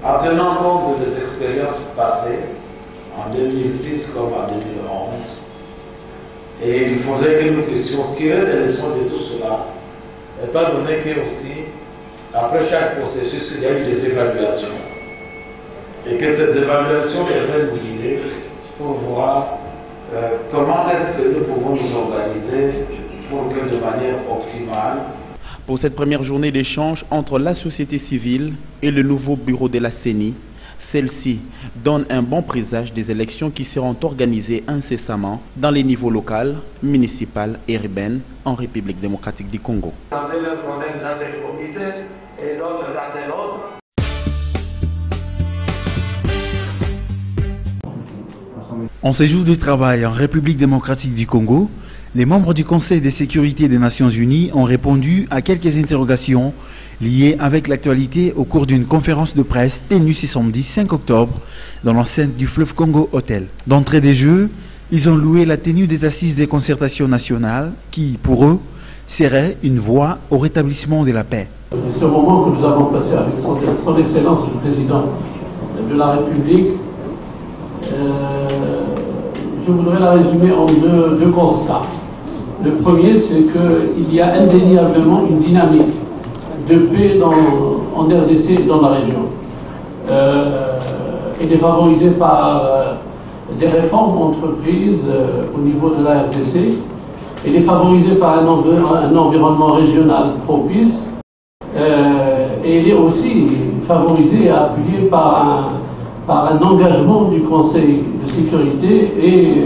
En tenant compte des expériences passées, en 2006 comme en 2011, et il faudrait que nous puissions tirer des leçons de tout cela, étant donné que aussi, après chaque processus, il y a eu des évaluations, et que ces évaluations devraient nous guider pour voir comment est-ce que nous pouvons nous organiser pour que de manière optimale. Pour cette première journée d'échange entre la société civile et le nouveau bureau de la CENI, celle-ci donne un bon présage des élections qui seront organisées incessamment dans les niveaux local, municipal et urbain en République démocratique du Congo. En ces jours de travail en République démocratique du Congo, les membres du Conseil de sécurité des Nations Unies ont répondu à quelques interrogations liées avec l'actualité au cours d'une conférence de presse tenue ce samedi 5 octobre dans l'enceinte du Fleuve Congo Hotel. D'entrée des jeux, ils ont loué la tenue des assises des concertations nationales qui, pour eux, serait une voie au rétablissement de la paix. Ce moment que nous avons passé avec son Excellence le Président de la République, je voudrais la résumer en deux constats. Le premier, c'est qu'il y a indéniablement une dynamique de paix en RDC et dans la région. Elle est favorisée par des réformes entreprises au niveau de la RDC. Elle est favorisée par un environnement régional propice. Et elle est aussi favorisée et appuyée par un engagement du Conseil de sécurité et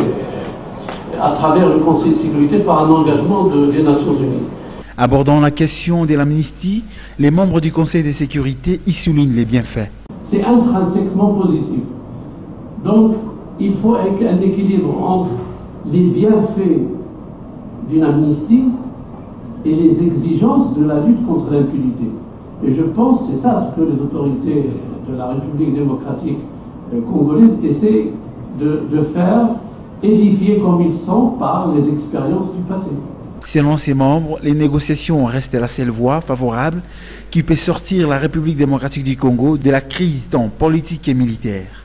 à travers le Conseil de sécurité par un engagement des Nations Unies. Abordant la question de l'amnistie, les membres du Conseil de sécurité y soulignent les bienfaits. C'est intrinsèquement positif. Donc, il faut un équilibre entre les bienfaits d'une amnistie et les exigences de la lutte contre l'impunité. Et je pense que c'est ça ce que les autorités de la République démocratique congolaise essaient de faire, édifiés comme ils sont par les expériences du passé. Selon ses membres, les négociations restent la seule voie favorable qui peut sortir la République démocratique du Congo de la crise tant politique et militaire.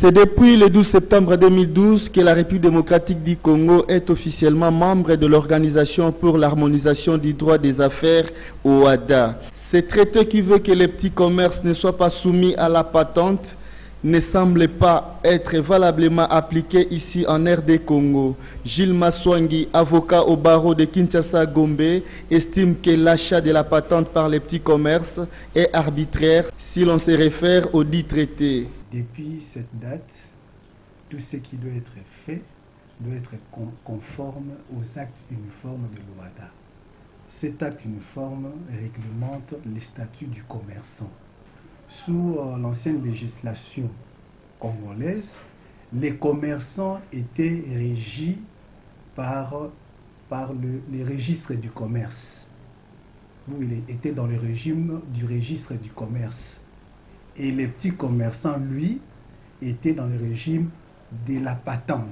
C'est depuis le 12 septembre 2012 que la République démocratique du Congo est officiellement membre de l'Organisation pour l'harmonisation du droit des affaires, OHADA. Ce traité qui veut que les petits commerces ne soient pas soumis à la patente ne semble pas être valablement appliqué ici en RD Congo. Gilles Maswangi, avocat au barreau de Kinshasa-Gombe, estime que l'achat de la patente par les petits commerces est arbitraire si l'on se réfère au dit traité. Depuis cette date, tout ce qui doit être fait doit être conforme aux actes uniformes de l'OHADA. Cet acte uniforme réglemente les statuts du commerçant. Sous l'ancienne législation congolaise, les commerçants étaient régis par les registres du commerce. Ils étaient dans le régime du registre du commerce. Et les petits commerçants, lui, étaient dans le régime de la patente.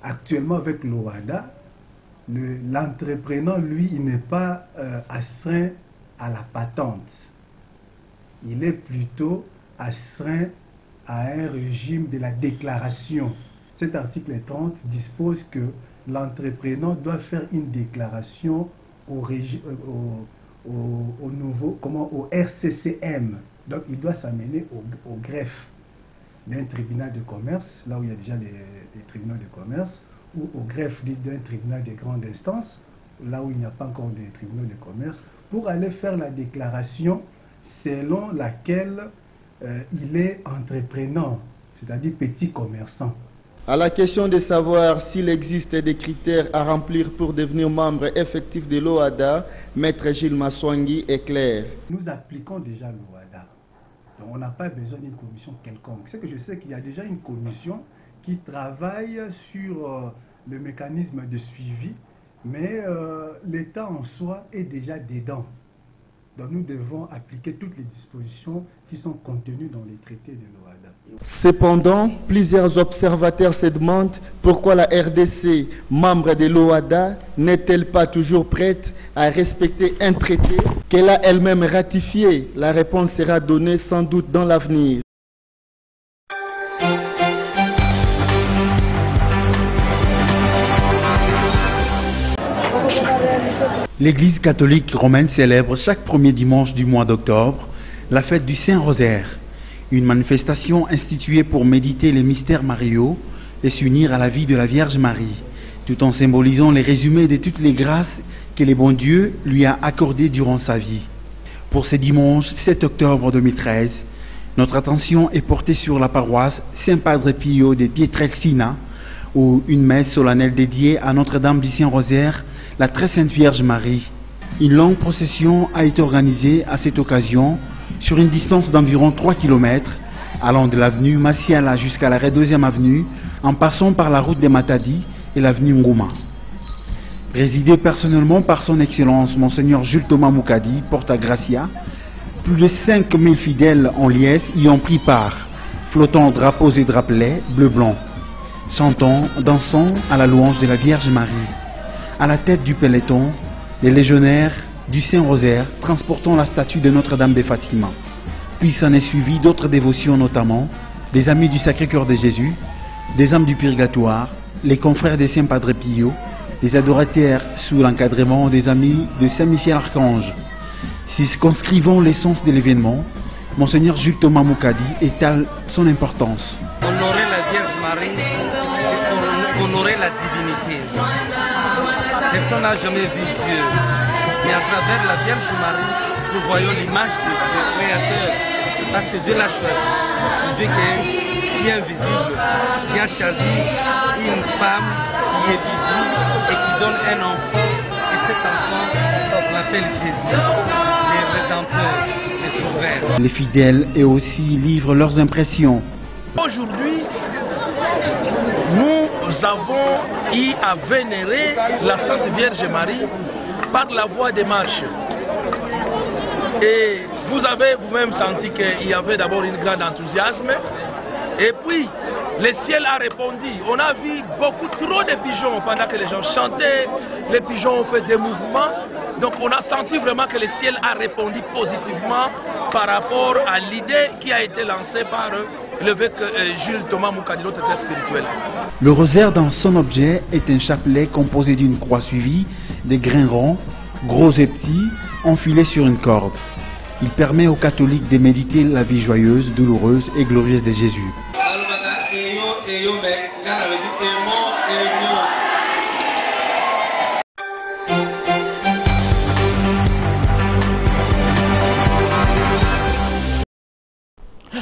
Actuellement, avec l'OHADA, l'entrepreneur, lui, il n'est pas astreint à la patente. Il est plutôt astreint à un régime de la déclaration. Cet article 30 dispose que l'entrepreneur doit faire une déclaration au RCCM. Donc il doit s'amener au greffe d'un tribunal de commerce, là où il y a déjà des tribunaux de commerce, ou au greffe d'un tribunal de grande instance, là où il n'y a pas encore de tribunaux de commerce, pour aller faire la déclaration selon laquelle il est entrepreneur, c'est-à-dire petit commerçant. À la question de savoir s'il existe des critères à remplir pour devenir membre effectif de l'OHADA, Maître Gilles Maswangi est clair. Nous appliquons déjà l'OHADA. Donc on n'a pas besoin d'une commission quelconque. C'est que je sais qu'il y a déjà une commission qui travaille sur le mécanisme de suivi, mais l'État en soi est déjà dedans. Donc nous devons appliquer toutes les dispositions qui sont contenues dans les traités de l'OHADA. Cependant, plusieurs observateurs se demandent pourquoi la RDC, membre de l'OHADA, n'est-elle pas toujours prête à respecter un traité qu'elle a elle-même ratifié. La réponse sera donnée sans doute dans l'avenir. L'Église catholique romaine célèbre chaque premier dimanche du mois d'octobre la fête du Saint-Rosaire, une manifestation instituée pour méditer les mystères mariaux et s'unir à la vie de la Vierge Marie, tout en symbolisant les résumés de toutes les grâces que le bon Dieu lui a accordées durant sa vie. Pour ce dimanche 7 octobre 2013, notre attention est portée sur la paroisse Saint-Padre Pio de Pietrelcina, où une messe solennelle dédiée à Notre-Dame du Saint-Rosaire, la Très Sainte Vierge Marie. Une longue procession a été organisée à cette occasion sur une distance d'environ 3 km, allant de l'avenue Massiala jusqu'à l'arrêt 2e avenue, en passant par la route des Matadi et l'avenue Ngouma. Présidé personnellement par son Excellence Monseigneur Jules Thomas Moukadi, Porta Gracia, plus de 5000 fidèles en liesse y ont pris part, flottant drapeaux et drapelets bleu-blanc, chantant, dansant à la louange de la Vierge Marie. À la tête du peloton, les légionnaires du Saint-Rosaire transportant la statue de Notre-Dame de Fatima. Puis s'en est suivi d'autres dévotions, notamment des Amis du Sacré-Cœur de Jésus, des âmes du Purgatoire, les confrères des Saint-Padre Pio, les adorateurs sous l'encadrement des Amis de Saint-Michel-Archange. Circonscrivant l'essence de l'événement, Monseigneur Jules Thomas Moukadi étale son importance. Honorer la Vierge Marie, c'est honorer la divinité. Personne n'a jamais vu Dieu. Mais à travers la Vierge Marie, nous voyons l'image du Créateur. Parce que Dieu l'a choisi. Dieu qui est invisible, qui a choisi une femme qui est visible et qui donne un enfant. Et cet enfant, on l'appelle Jésus, le Rédempteur, le Sauveur. Les fidèles et aussi livrent leurs impressions. Aujourd'hui, nous avons eu à vénérer la Sainte Vierge Marie par la voie des marches. Et vous avez vous-même senti qu'il y avait d'abord un grand enthousiasme. Et puis, le ciel a répondu. On a vu beaucoup trop de pigeons pendant que les gens chantaient. Les pigeons ont fait des mouvements. Donc on a senti vraiment que le ciel a répondu positivement par rapport à l'idée qui a été lancée par l'évêque Jules Thomas Moukadi, notre père spirituel. Le rosaire dans son objet est un chapelet composé d'une croix suivie des grains ronds, gros et petits, enfilés sur une corde. Il permet aux catholiques de méditer la vie joyeuse, douloureuse et glorieuse de Jésus.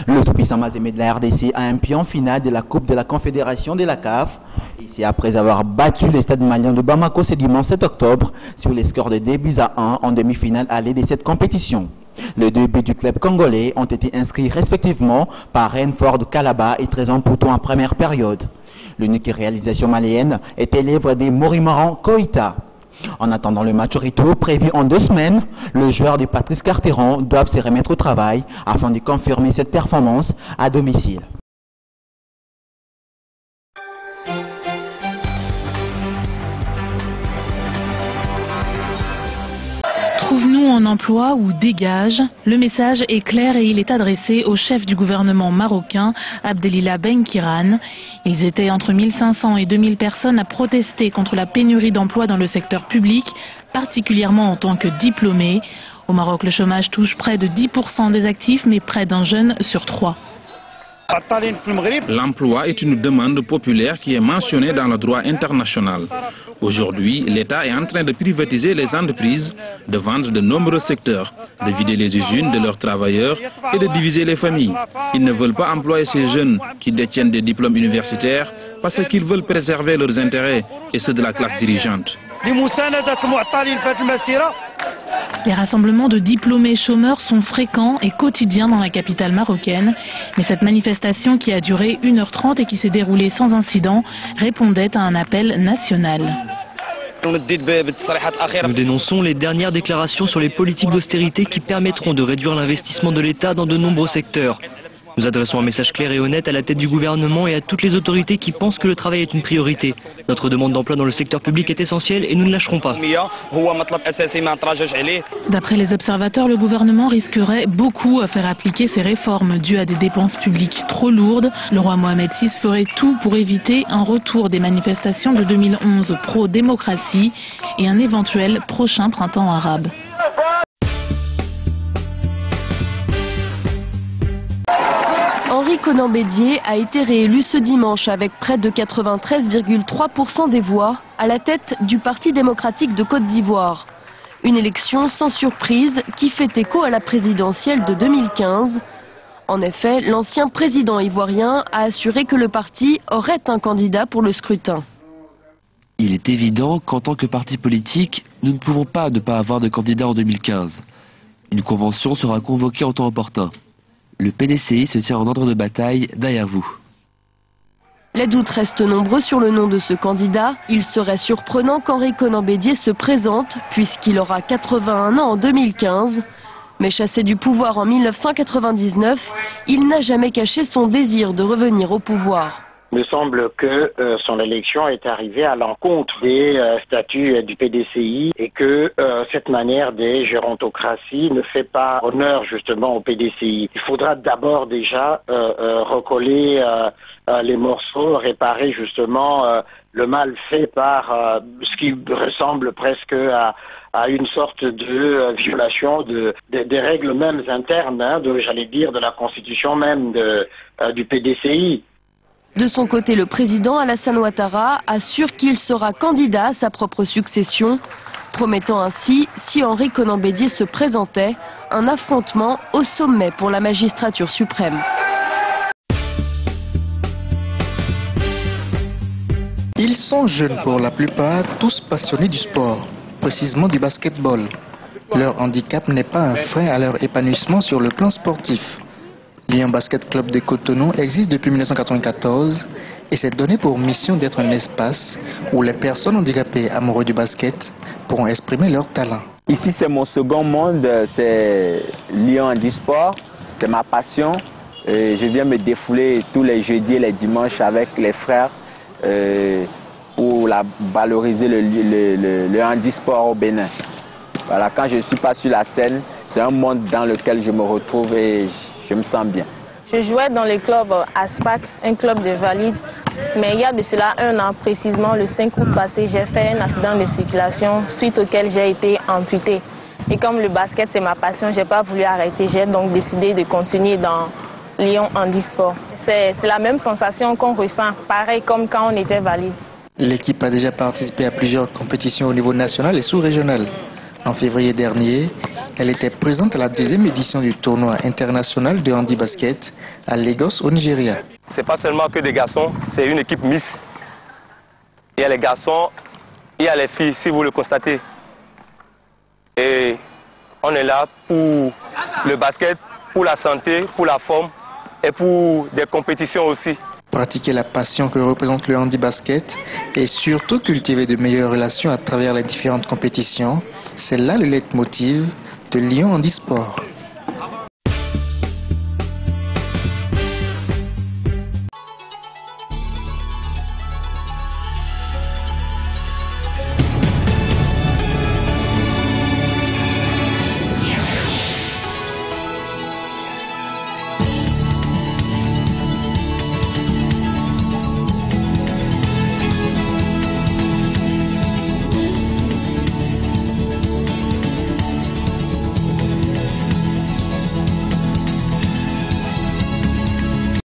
Le tout-puissant Mazembe de la RDC a un pied en finale de la Coupe de la Confédération de la CAF. Et c'est après avoir battu le Stade malien de Bamako ce dimanche 7 octobre sur les scores de 2-1 en demi-finale allée de cette compétition. Les 2 buts du club congolais ont été inscrits respectivement par Renford Kalaba et Trésor Pouton en première période. L'unique réalisation malienne était l'œuvre de Morimaran Koïta. En attendant le match retour prévu en 2 semaines, le joueur de Patrice Carteron doit se remettre au travail afin de confirmer cette performance à domicile. Trouve-nous en emploi ou dégage. Le message est clair et il est adressé au chef du gouvernement marocain, Abdelila Benkiran. Ils étaient entre 1500 et 2000 personnes à protester contre la pénurie d'emplois dans le secteur public, particulièrement en tant que diplômés. Au Maroc, le chômage touche près de 10% des actifs, mais près d'un jeune sur 3. L'emploi est une demande populaire qui est mentionnée dans le droit international. Aujourd'hui, l'État est en train de privatiser les entreprises, de vendre de nombreux secteurs, de vider les usines de leurs travailleurs et de diviser les familles. Ils ne veulent pas employer ces jeunes qui détiennent des diplômes universitaires parce qu'ils veulent préserver leurs intérêts et ceux de la classe dirigeante. Les rassemblements de diplômés chômeurs sont fréquents et quotidiens dans la capitale marocaine. Mais cette manifestation qui a duré 1h30 et qui s'est déroulée sans incident répondait à un appel national. Nous dénonçons les dernières déclarations sur les politiques d'austérité qui permettront de réduire l'investissement de l'État dans de nombreux secteurs. Nous adressons un message clair et honnête à la tête du gouvernement et à toutes les autorités qui pensent que le travail est une priorité. Notre demande d'emploi dans le secteur public est essentielle et nous ne lâcherons pas. D'après les observateurs, le gouvernement risquerait beaucoup à faire appliquer ces réformes dues à des dépenses publiques trop lourdes. Le roi Mohamed VI ferait tout pour éviter un retour des manifestations de 2011 pro-démocratie et un éventuel prochain printemps arabe. Henri Konan Bédié a été réélu ce dimanche avec près de 93,3% des voix à la tête du Parti démocratique de Côte d'Ivoire. Une élection sans surprise qui fait écho à la présidentielle de 2015. En effet, l'ancien président ivoirien a assuré que le parti aurait un candidat pour le scrutin. Il est évident qu'en tant que parti politique, nous ne pouvons pas ne pas avoir de candidat en 2015. Une convention sera convoquée en temps opportun. Le PDCI se tient en ordre de bataille derrière vous. Les doutes restent nombreux sur le nom de ce candidat. Il serait surprenant qu'Henri Konan Bédié se présente, puisqu'il aura 81 ans en 2015. Mais chassé du pouvoir en 1999, il n'a jamais caché son désir de revenir au pouvoir. Il me semble que son élection est arrivée à l'encontre des statuts du PDCI et que cette manière des gérontocraties ne fait pas honneur justement au PDCI. Il faudra d'abord déjà recoller les morceaux, réparer justement le mal fait par ce qui ressemble presque à une sorte de violation des règles mêmes internes, j'allais dire, de la constitution même du PDCI. De son côté, le président Alassane Ouattara assure qu'il sera candidat à sa propre succession, promettant ainsi, si Henri Konan Bédié se présentait, un affrontement au sommet pour la magistrature suprême. Ils sont jeunes pour la plupart, tous passionnés du sport, précisément du basketball. Leur handicap n'est pas un frein à leur épanouissement sur le plan sportif. Lyon Basket Club de Cotonou existe depuis 1994 et s'est donné pour mission d'être un espace où les personnes handicapées amoureuses du basket pourront exprimer leur talent. Ici c'est mon second monde, c'est Lyon Handisport, c'est ma passion. Je viens me défouler tous les jeudis et les dimanches avec les frères pour valoriser le handisport au Bénin. Voilà, quand je ne suis pas sur la scène, c'est un monde dans lequel je me retrouve et je me sens bien. Je jouais dans le club ASPAC, un club de valides, mais il y a de cela un an précisément, le 5 août passé, j'ai fait un accident de circulation suite auquel j'ai été amputée. Et comme le basket c'est ma passion, je n'ai pas voulu arrêter, j'ai donc décidé de continuer dans Lyon Handisport. C'est la même sensation qu'on ressent, pareil comme quand on était valide. L'équipe a déjà participé à plusieurs compétitions au niveau national et sous-régional. En février dernier, elle était présente à la deuxième édition du tournoi international de handi-basket à Lagos au Nigeria. C'est pas seulement que des garçons, c'est une équipe mixte. Il y a les garçons, il y a les filles, si vous le constatez. Et on est là pour le basket, pour la santé, pour la forme et pour des compétitions aussi. Pratiquer la passion que représente le handi-basket et surtout cultiver de meilleures relations à travers les différentes compétitions, c'est là le leitmotiv de Lyon Handisport.